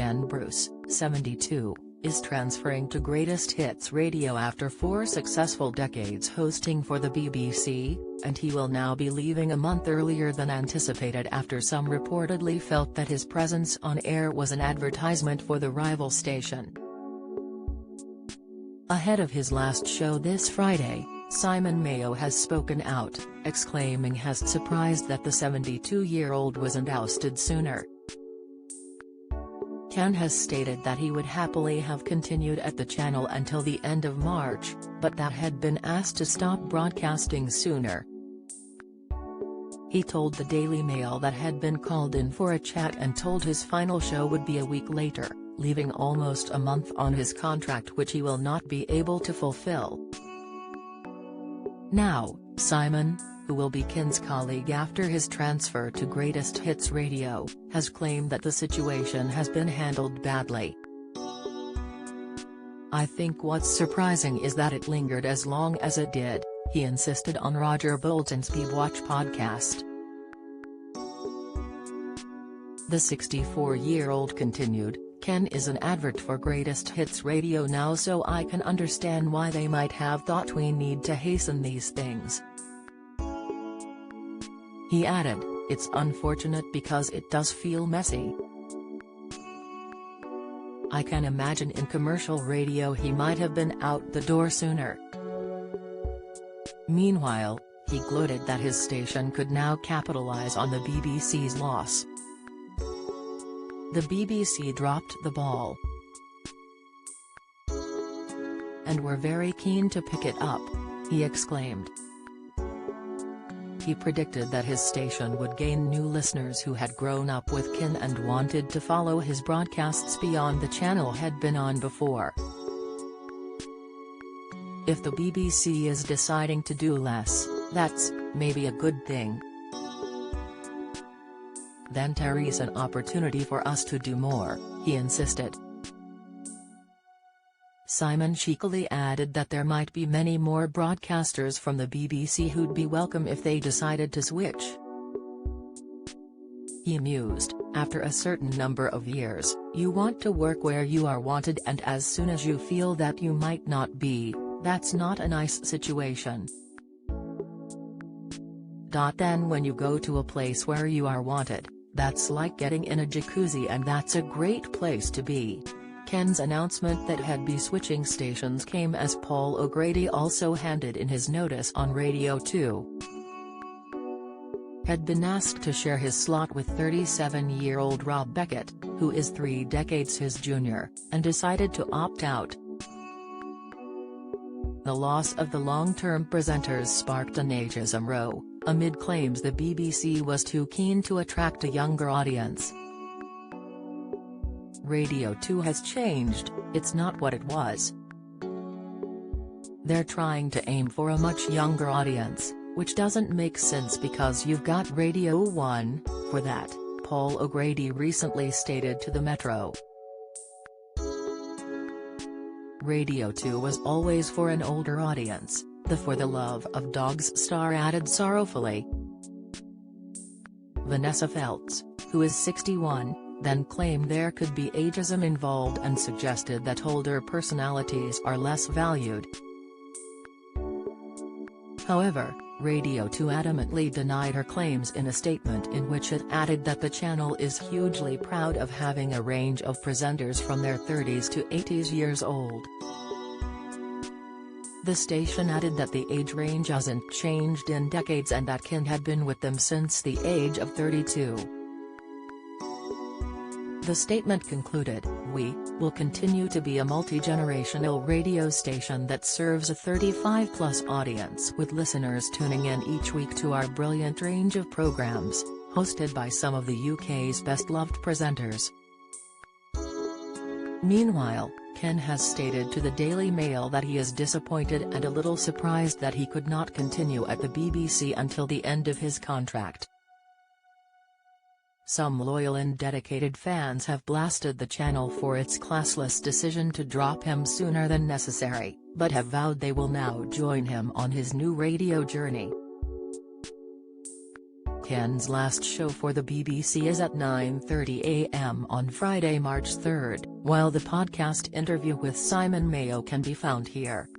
Ken Bruce, 72, is transferring to Greatest Hits Radio after 4 successful decades hosting for the BBC, and he will now be leaving a month earlier than anticipated after some reportedly felt that his presence on air was an advertisement for the rival station. Ahead of his last show this Friday, Simon Mayo has spoken out, exclaiming he's surprised that the 72-year-old wasn't ousted sooner. Ken has stated that he would happily have continued at the channel until the end of March, but that had been asked to stop broadcasting sooner. He told the Daily Mail that had been called in for a chat and told his final show would be a week later, leaving almost a month on his contract which he will not be able to fulfill. Now, Simon, who will be Ken's colleague after his transfer to Greatest Hits Radio, has claimed that the situation has been handled badly. "I think what's surprising is that it lingered as long as it did," he insisted on Roger Bolton's Watch podcast. The 64-year-old continued, "Ken is an advert for Greatest Hits Radio now, so I can understand why they might have thought we need to hasten these things." He added, "It's unfortunate because it does feel messy. I can imagine in commercial radio he might have been out the door sooner." Meanwhile, he gloated that his station could now capitalize on the BBC's loss. "The BBC dropped the ball. And were very keen to pick it up," he exclaimed. He predicted that his station would gain new listeners who had grown up with Ken and wanted to follow his broadcasts beyond the channel had been on before. "If the BBC is deciding to do less, that's, maybe a good thing. Then there's an opportunity for us to do more," he insisted. Simon cheekily added that there might be many more broadcasters from the BBC who'd be welcome if they decided to switch. He mused, "After a certain number of years, you want to work where you are wanted, and as soon as you feel that you might not be, that's not a nice situation. Then when you go to a place where you are wanted, that's like getting in a jacuzzi, and that's a great place to be." Ken's announcement that he'd be switching stations came as Paul O'Grady, also handed in his notice on Radio 2, had been asked to share his slot with 37-year-old Rob Beckett, who is 3 decades his junior, and decided to opt out. The loss of the long-term presenters sparked an ageism row, amid claims the BBC was too keen to attract a younger audience. Radio 2 has changed, it's not what it was. They're trying to aim for a much younger audience, which doesn't make sense because you've got Radio 1, for that, Paul O'Grady recently stated to the Metro. Radio 2 was always for an older audience, the For the Love of Dogs star added sorrowfully. Vanessa Feltz, who is 61, then claimed there could be ageism involved and suggested that older personalities are less valued. However, Radio 2 adamantly denied her claims in a statement in which it added that the channel is hugely proud of having a range of presenters from their 30s to 80s years old. The station added that the age range hasn't changed in decades and that Ken had been with them since the age of 32. The statement concluded, "We will continue to be a multi-generational radio station that serves a 35-plus audience with listeners tuning in each week to our brilliant range of programs, hosted by some of the UK's best-loved presenters." Meanwhile, Ken has stated to the Daily Mail that he is disappointed and a little surprised that he could not continue at the BBC until the end of his contract. Some loyal and dedicated fans have blasted the channel for its classless decision to drop him sooner than necessary, but have vowed they will now join him on his new radio journey. weekend's last show for the BBC is at 9:30 am on Friday, March 3, while the podcast interview with Simon Mayo can be found here.